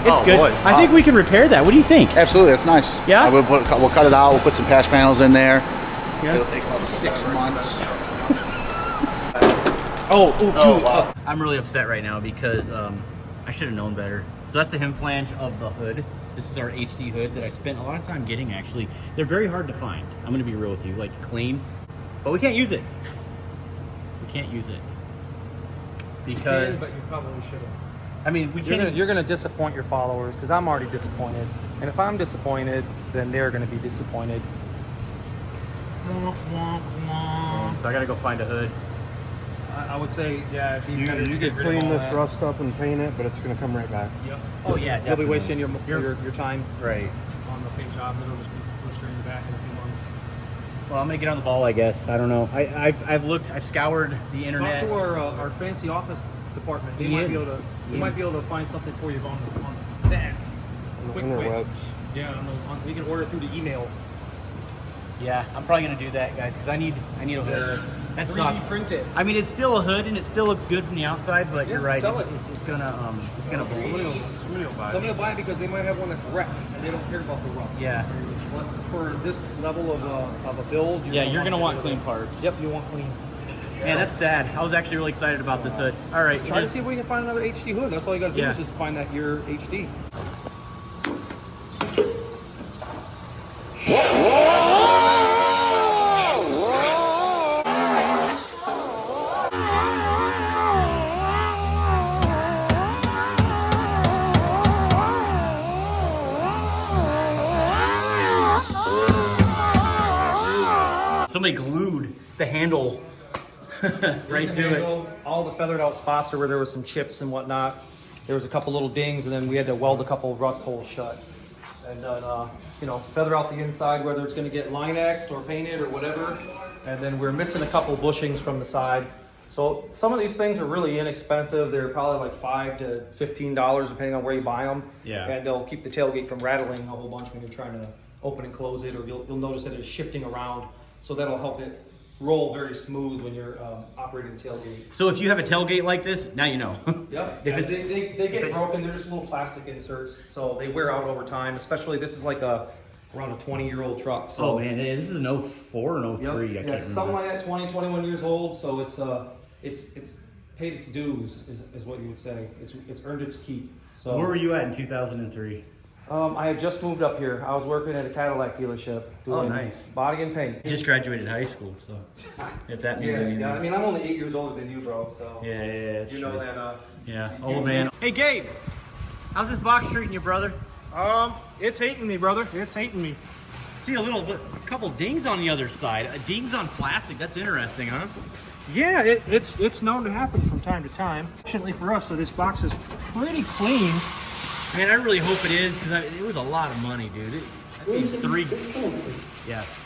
It's good. Boy. I think we can repair that. What do you think? Absolutely, that's nice. Yeah? We'll cut it out. We'll put some patch panels in there. Yeah. It'll take about 6 months. Wow. I'm really upset right now because I should have known better. So that's the hem flange of the hood. This is our HD hood that I spent a lot of time getting, actually. They're very hard to find. I'm going to be real with you. Like, clean. But we can't use it. We can't use it. Because... You can, but you probably shouldn't. I mean, we can't... You're going to disappoint your followers, because I'm already disappointed. And if I'm disappointed, then they're going to be disappointed. So I got to go find a hood. I would say, yeah, if You could clean this rust up and paint it, but it's going to come right back. Yep. Oh, yeah, definitely. You'll be wasting your time Right. on the paint job, and it'll just be blistering your back in a few months. Well, I'm going to get on the ball, I guess. I don't know. I've scoured the internet. Talk to our fancy office department. They might be able to find something for you on the fast. On the Quick. interwebs. Yeah, we can order through the email. Yeah, I'm probably going to do that, guys, because I need a hood. That 3D sucks. print it. I mean, it's still a hood and it still looks good from the outside, but you're right. Sell It's gonna bleed. Somebody will buy it because they might have one that's wrecked and they don't care about the rust. Yeah. But for this level of a build, You're gonna want clean parts. Yep, you want clean. Man, that's sad. I was actually really excited about this hood. All right. Try to see if we can find another HD hood. That's all you got to do is just find that year HD. Somebody glued the handle right to it. All the feathered out spots are where there were some chips and whatnot. There was a couple little dings, and then we had to weld a couple rust holes shut. And then, feather out the inside, whether it's going to get line-axed or painted or whatever. And then we're missing a couple bushings from the side. So some of these things are really inexpensive. They're probably like $5 to $15, depending on where you buy them. Yeah. And they'll keep the tailgate from rattling a whole bunch when you're trying to open and close it, or you'll notice that it's shifting around. So that'll help it roll very smooth when you're operating the tailgate. So if you have a tailgate like this, now you know. Yep. If They get broken. They're just little plastic inserts, so they wear out over time. Especially this is like around a 20-year-old truck. So oh man, this is an 04 and 03. I can't remember. Something like that, 20, 21 years old. So it's paid its dues, is what you would say. It's earned its keep. So where were you at in 2003? I had just moved up here. I was working at a Cadillac dealership doing nice. body and paint. I just graduated high school, so if that means anything. Yeah, I mean, I'm only 8 years older than you, bro. So Yeah, you know that. Yeah, old man. Hey, Gabe, how's this box treating you, brother? It's hating me, brother. It's hating me. See a couple dings on the other side. Dings on plastic. That's interesting, huh? Yeah, it's known to happen from time to time. Fortunately for us, so this box is pretty clean. Man, I really hope it is, because it was a lot of money, dude. I paid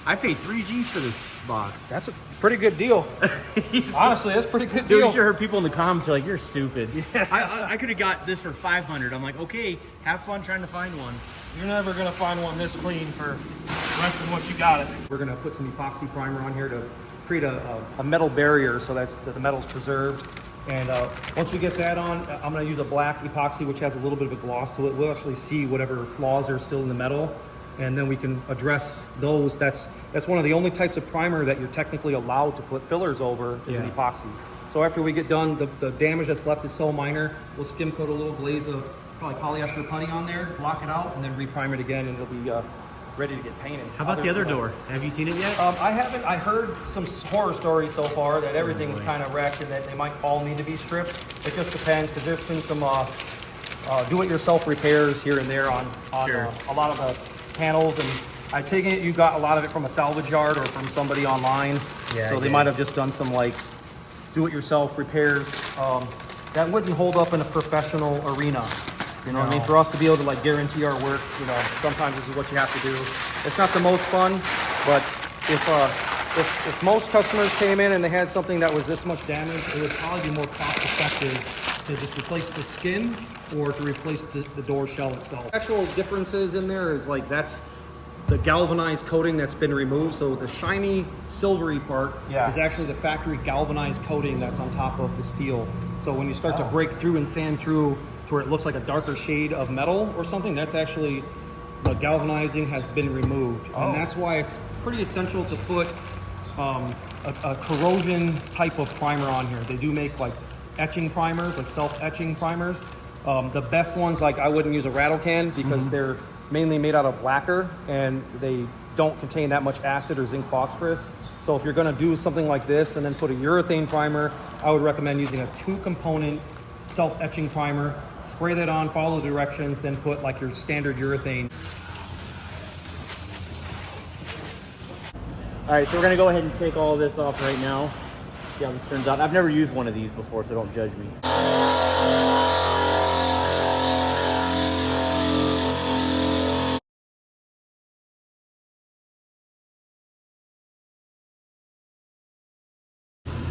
I paid $3 for this box. That's a pretty good deal. Honestly, that's a pretty good Dude, deal. you should have heard people in the comments are like, you're stupid. Yeah. I could have got this for $500. I'm like, okay, have fun trying to find one. You're never going to find one this clean for less than what you got it. We're going to put some epoxy primer on here to create a metal barrier so that the metal's preserved. And once we get that on, I'm going to use a black epoxy, which has a little bit of a gloss to it. We'll actually see whatever flaws are still in the metal, and then we can address those. That's one of the only types of primer that you're technically allowed to put fillers over is an epoxy. So after we get done, the damage that's left is so minor, we'll skim coat a little glaze of probably polyester putty on there, block it out, and then reprime it again, and it'll be ready to get painted. How about the other door? Have you seen it yet? I haven't. I heard some horror stories so far that everything's kind of wrecked and that they might all need to be stripped. It just depends, because there's been some do-it-yourself repairs here and there on a lot of the panels, and I take it you got a lot of it from a salvage yard or from somebody online. Yeah, so they might have just done some like do-it-yourself repairs. That wouldn't hold up in a professional arena. You know what I mean? For us to be able to like guarantee our work, sometimes this is what you have to do. It's not the most fun, but if most customers came in and they had something that was this much damage, it would probably be more cost effective to just replace the skin or to replace the door shell itself. Actual differences in there is like that's the galvanized coating that's been removed. So the shiny silvery part is actually the factory galvanized coating that's on top of the steel. So when you start to break through and sand through to where it looks like a darker shade of metal or something, that's actually the galvanizing has been removed. And that's why it's pretty essential to put a corrosion type of primer on here. They do make like etching primers, like self-etching primers. The best ones, like I wouldn't use a rattle can because they're mainly made out of lacquer and they don't contain that much acid or zinc phosphorus. So if you're gonna do something like this and then put a urethane primer, I would recommend using a 2-component self-etching primer. Spray that on, follow the directions, then put like your standard urethane. All right, so we're gonna go ahead and take all of this off right now. See how this turns out. I've never used one of these before, so don't judge me.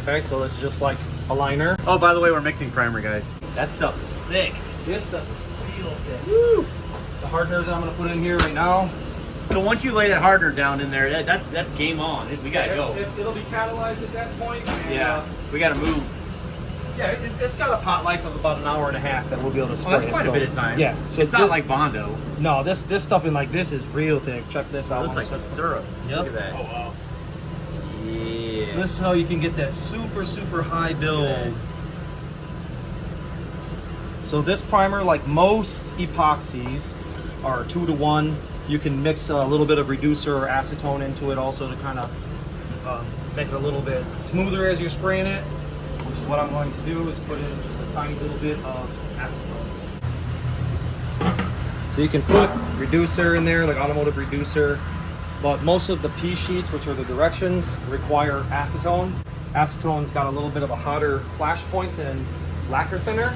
Okay, so this is just like a liner. Oh, by the way, we're mixing primer, guys. That stuff is thick. This stuff is real thick. Woo! The hardeners I'm gonna put in here right now. So once you lay that hardener down in there, that's game on. We gotta go. It'll be catalyzed at that point. And, Yeah, we gotta move. Yeah, it's got a pot life of about an hour and a half that we'll be able to spray. Oh, that's quite a bit of time. Yeah, so it's not like Bondo. No, this stuff in like this is real thick. Check this out. It looks like syrup. Yep. Look at that. Oh wow. Yeah. This is how you can get that super high build. So this primer, like most epoxies, are 2-to-1. You can mix a little bit of reducer or acetone into it also to kind of make it a little bit smoother as you're spraying it, which is what I'm going to do, is put in just a tiny little bit of acetone. So you can put reducer in there, like automotive reducer, but most of the P sheets, which are the directions, require acetone. Acetone's got a little bit of a hotter flash point than lacquer thinner.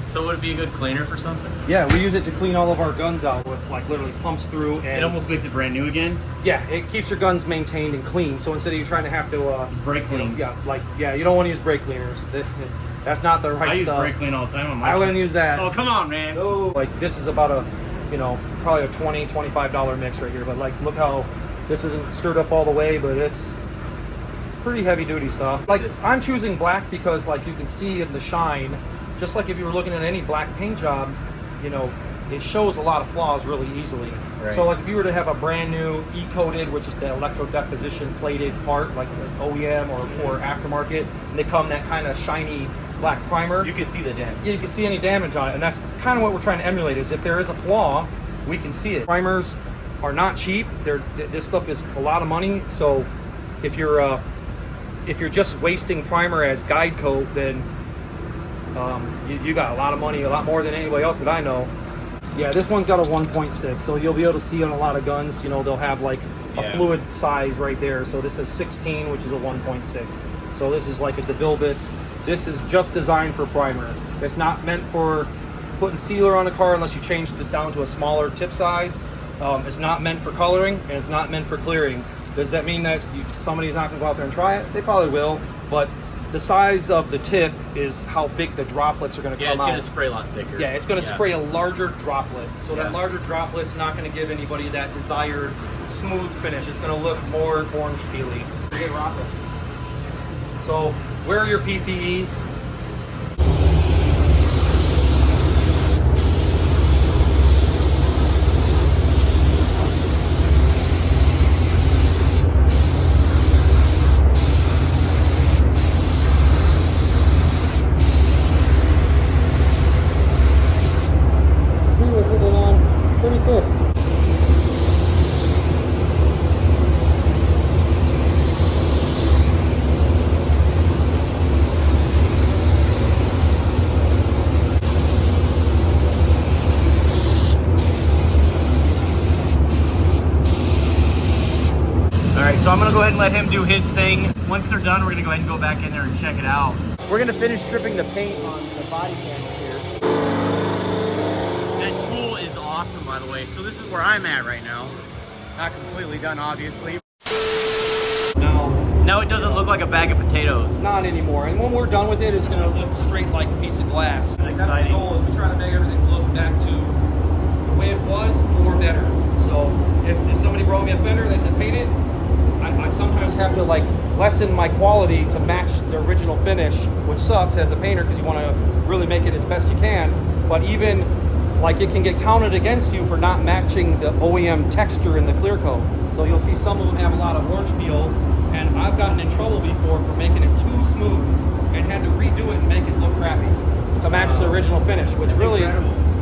So would it be a good cleaner for something? Yeah, we use it to clean all of our guns out with, like, literally pumps through, and It almost makes it brand new again. yeah, it keeps your guns maintained and clean. So instead of you trying to have to Brake clean. you don't want to use brake cleaners. That's not the right I use stuff. brake clean all the time. I wouldn't use that. Oh, come on, man. No, like this is about a, probably a $20-25 mix right here. But like, look how this isn't stirred up all the way, but it's pretty heavy duty stuff. Like I'm choosing black because like you can see in the shine. Just like if you were looking at any black paint job, it shows a lot of flaws really easily. Right. So like if you were to have a brand new E-coated, which is the electro deposition plated part, like an OEM or aftermarket, and they come that kind of shiny black primer. You can see the dents. Yeah, you can see any damage on it, and that's kind of what we're trying to emulate. Is if there is a flaw, we can see it. Primers are not cheap. This stuff is a lot of money. So if you're just wasting primer as guide coat, then you got a lot of money, a lot more than anybody else that I know. Yeah, this one's got a 1.6, so you'll be able to see on a lot of guns, they'll have like a fluid size right there. So this is 16, which is a 1.6. So this is like a DeVilbiss. This is just designed for primer. It's not meant for putting sealer on a car unless you change it down to a smaller tip size. It's not meant for coloring, and it's not meant for clearing. Does that mean that somebody's not gonna go out there and try it? They probably will, but the size of the tip is how big the droplets are going to come out. Yeah, it's going to spray a lot thicker. Yeah, it's going to spray a larger droplet. So that Yeah. larger droplet's not going to give anybody that desired smooth finish. It's going to look more orange peely. Okay, rock it. So wear your PPE. Pretty quick. Alright, so I'm going to go ahead and let him do his thing. Once they're done, we're going to go ahead and go back in there and check it out. We're going to finish stripping the paint on the body panel here. That tool is awesome, by the way. So this is where I'm at right now. Not completely done, obviously. Now it doesn't look like a bag of potatoes. Not anymore. And when we're done with it, it's going to look straight like a piece of glass. That's exciting. The goal. Is we try to make everything look back to the way it was or better. So if somebody brought me a fender and they said paint it, I sometimes have to like lessen my quality to match the original finish, which sucks as a painter because you want to really make it as best you can. but even like it can get counted against you for not matching the OEM texture in the clear coat. So you'll see some of them have a lot of orange peel, and I've gotten in trouble before for making it too smooth and had to redo it and make it look crappy to match the original finish, which really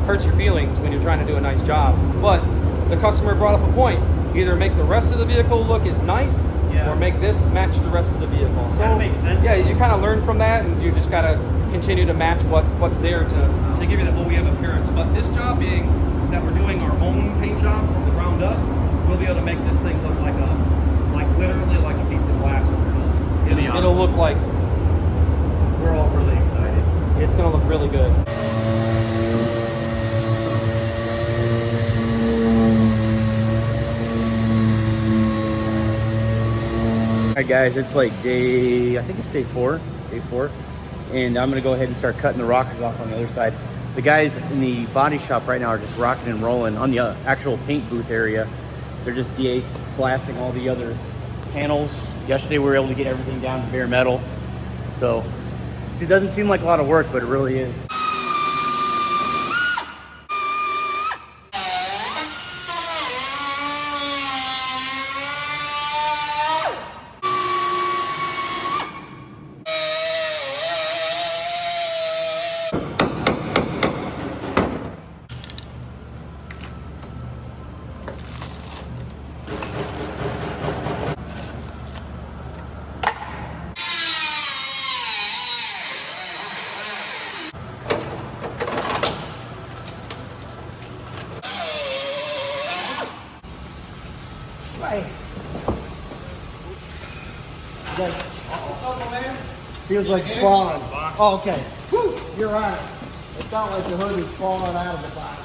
hurts your feelings when you're trying to do a nice job. But the customer brought up a point. Either make the rest of the vehicle look as nice, or make this match the rest of the vehicle. So that makes sense. Yeah, you kind of learn from that, and you just gotta continue to match what's there to give you the OEM appearance. But this job being that we're doing our own paint job from the ground up, we'll be able to make this thing look like literally like a piece of glass. It'll look like, we're all really excited. It's gonna look really good. All right, guys, it's like day four, and I'm gonna go ahead and start cutting the rockers off on the other side. The guys in the body shop right now are just rocking and rolling on the actual paint booth area. They're just blasting all the other panels. Yesterday we were able to get everything down to bare metal. So it doesn't seem like a lot of work, but it really is. Feels like it's falling. Oh, okay. Whew, you're on it. It's not like the hood is falling out of the box.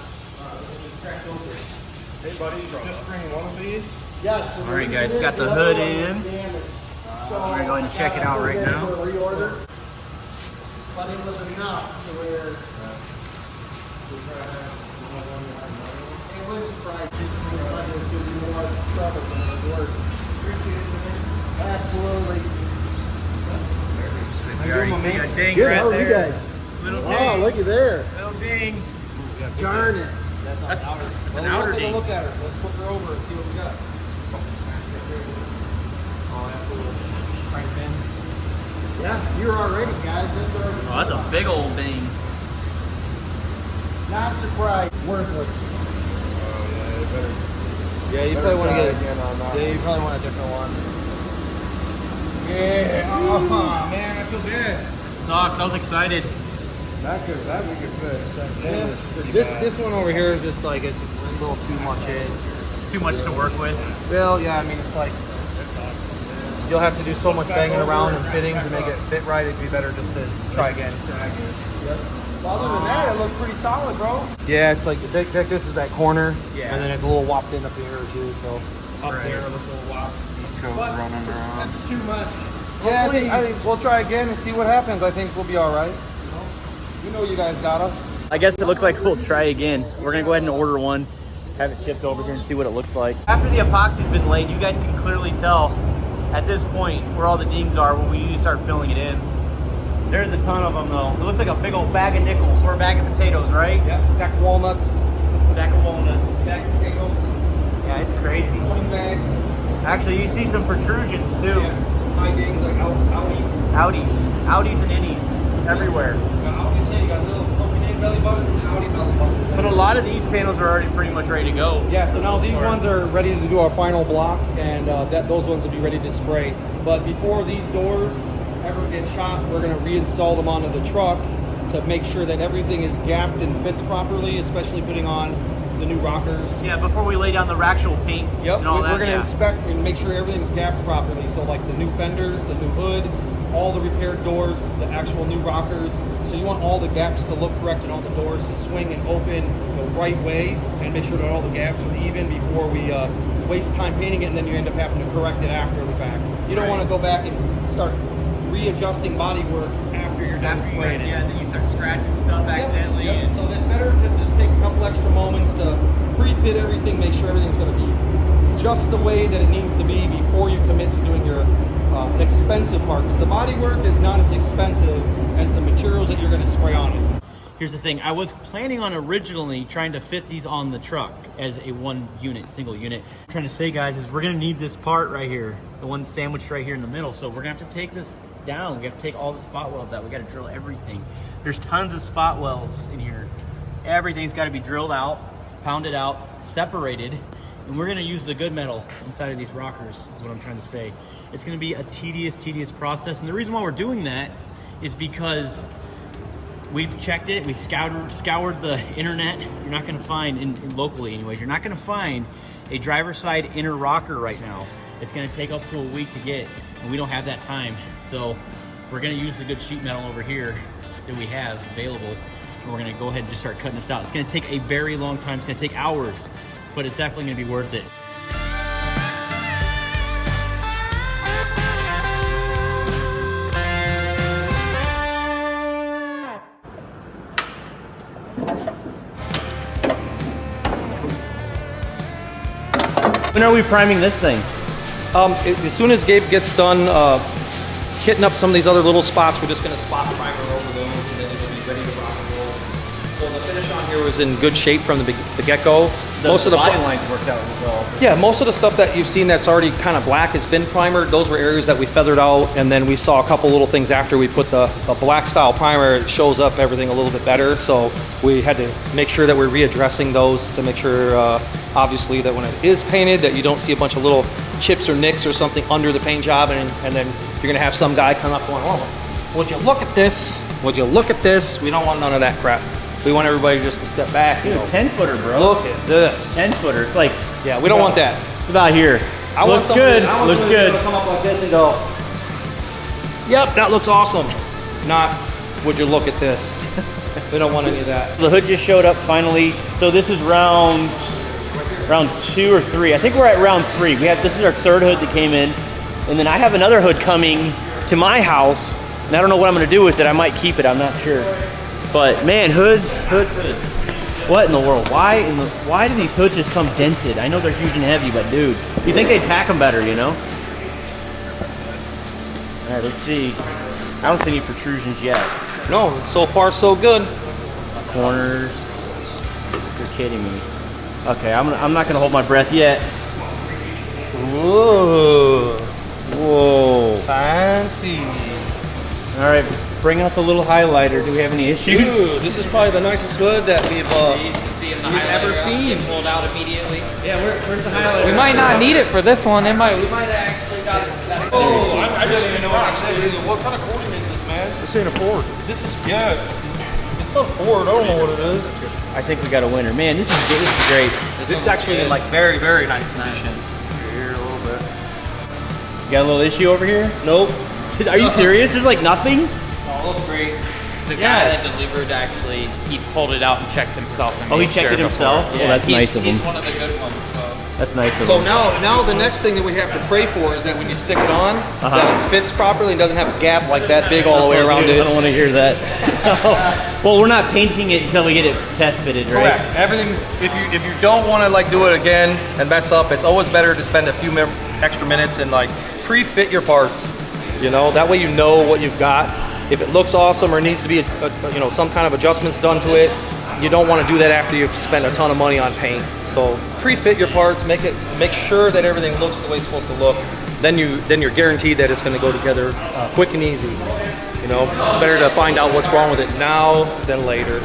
Hey, buddy, just bring one of these. Yes. So all right, guys, got the hood in. We're gonna go ahead and check it out right now. Reorder, but it was enough to where it was probably just give you more trouble than it worked. Absolutely. You already see a ding Good, right how are there. you guys? Little ding. Oh, looky there. Little ding. Darn it. That's an Well, outer let's take a ding. look at her. Let's flip her over and see what we got. Oh, that's a little crank pin. Yeah, you're already, guys. That's already. Oh, that's a big old ding. Not surprised. Worthless. Yeah, you probably want to get Yeah, you probably want a different one. Yeah. Oh man, I feel bad. It sucks. I was excited. That we could fix. This one over here is just like it's a little too much in. It's too much to work with. Well, yeah, I mean it's like you'll have to do so much banging around and fitting to make it fit right. It'd be better just to try again. Well, other than that, it looked pretty solid, bro. Yeah, it's like this is that corner, Yeah. and then it's a little whopped in up here too. So up Right. there it looks a little whopped. running around. That's too much. Yeah, I think we'll try again and see what happens. I think we'll be all right. You know you guys got us. I guess it looks like we'll try again. We're gonna go ahead and order one, have it shipped over here and see what it looks like. After the epoxy's been laid, you guys can clearly tell at this point where all the dings are when we need to start filling it in. There's a ton of them though. It looks like a big old bag of nickels or a bag of potatoes, right? Yeah, sack of walnuts, Sack of walnuts. sack of potatoes, Yeah, it's crazy. pudding bag. Actually, you see some protrusions too. Yeah, some high dings like Audis. Outies and innies everywhere. You got Audi in, you got little poking in belly buttons and Audi belly buttons. But a lot of these panels are already pretty much ready to go. Yeah, so now these ones are ready to do our final block, and those ones will be ready to spray. But before these doors ever get shot, we're going to reinstall them onto the truck to make sure that everything is gapped and fits properly, especially putting on the new rockers. Yeah, before we lay down the actual paint Yep, and all we're that. going to yeah. inspect and make sure everything's gapped properly. So like the new fenders, the new hood, all the repaired doors, the actual new rockers. So you want all the gaps to look correct and all the doors to swing and open the right way, and make sure that all the gaps are even before we waste time painting it, and then you end up having to correct it after the fact. You don't want to go back and start readjusting body work after you're done After you, spraying it. yeah, then you start scratching stuff accidentally. Yep. And So it's better to just take a couple extra moments to pre-fit everything, make sure everything's going to be just the way that it needs to be before you commit to doing your expensive part. Because the body work is not as expensive as the materials that you're going to spray on it. Here's the thing. I was planning on originally trying to fit these on the truck as a single unit. What I'm trying to say, guys, is we're gonna need this part right here, the one sandwiched right here in the middle. So we're gonna have to take this down. We have to take all the spot welds out. We gotta drill everything. There's tons of spot welds in here. Everything's gotta be drilled out, pounded out, separated, and we're gonna use the good metal inside of these rockers, is what I'm trying to say. It's gonna be a tedious process. And the reason why we're doing that is because we've checked it, we scoured the internet. You're not gonna find, locally anyways, you're not gonna find a driver's side inner rocker right now. It's gonna take up to a week to get, and we don't have that time. So we're gonna use the good sheet metal over here that we have available, and we're gonna go ahead and just start cutting this out. It's gonna take a very long time, it's gonna take hours, but it's definitely gonna be worth it. When are we priming this thing? As soon as Gabe gets done hitting up some of these other little spots, we're just going to spot primer over those, and then it'll be ready to rock and roll. So the finish on here was in good shape from the get-go. Most of the body lines worked out as well. Yeah, most of the stuff that you've seen that's already kind of black has been primered. Those were areas that we feathered out, and then we saw a couple little things after we put the black style primer. It shows up everything a little bit better, so we had to make sure that we're readdressing those to make sure, obviously, that when it is painted, that you don't see a bunch of little chips or nicks or something under the paint job, and then you're gonna have some guy come up going, oh, would you look at this? Would you look at this? We don't want none of that crap. We want everybody just to step back. Dude, 10-footer, bro. Look at this. 10-footer. It's like, yeah, we don't want that. It's about here. I want looks somebody, good. I want Looks somebody good. to come up like this and go, yep, that looks awesome. Not, would you look at this? We don't want any of that. The hood just showed up finally. So this is round 2 or 3. I think we're at round 3. This is our 3rd hood that came in, and then I have another hood coming to my house, and I don't know what I'm gonna do with it. I might keep it. I'm not sure. But man, hoods. What in the world? Why do these hoods just come dented? I know they're huge and heavy, but dude, you think they'd pack them better, you know? All right, let's see. I don't see any protrusions yet. No, so far so good. Corners. You're kidding me. Okay, I'm not gonna hold my breath yet. Whoa. Whoa. Fancy. All right, bring out the little highlighter. Do we have any issues? Dude, this is probably the nicest hood that we've ever seen. Pulled out immediately. Yeah, where's the highlighter? We might not need it for this one. We might actually got it. Oh, I didn't even know what I said. What kind of cording is this, man? This ain't a Ford. This is, yeah. It's not Ford. I don't know what it is. I think we got a winner. Man, this is good. This is great. This is actually in like very, very nice condition. Here a little bit. You got a little issue over here? Nope. Are you serious? There's like nothing? Oh, looks great. The guy that delivered actually, he pulled it out and checked himself. And Oh, he made checked sure it himself? before. Oh, that's nice of him. He's one of the good ones. So. That's nice of So him. now the next thing that we have to pray for is that when you stick it on, that it fits properly and doesn't have a gap like that big all the way around Dude, it. I don't want to hear that. Well, we're not painting it until we get it test fitted, right? Correct. Everything. If you don't want to like do it again and mess up, it's always better to spend a few extra minutes and like pre-fit your parts. You know, that way you know what you've got. If it looks awesome or needs to be some kind of adjustments done to it, you don't want to do that after you've spent a ton of money on paint. So pre-fit your parts, make sure that everything looks the way it's supposed to look. Then you're guaranteed that it's going to go together quick and easy. You know, it's better to find out what's wrong with it now than later.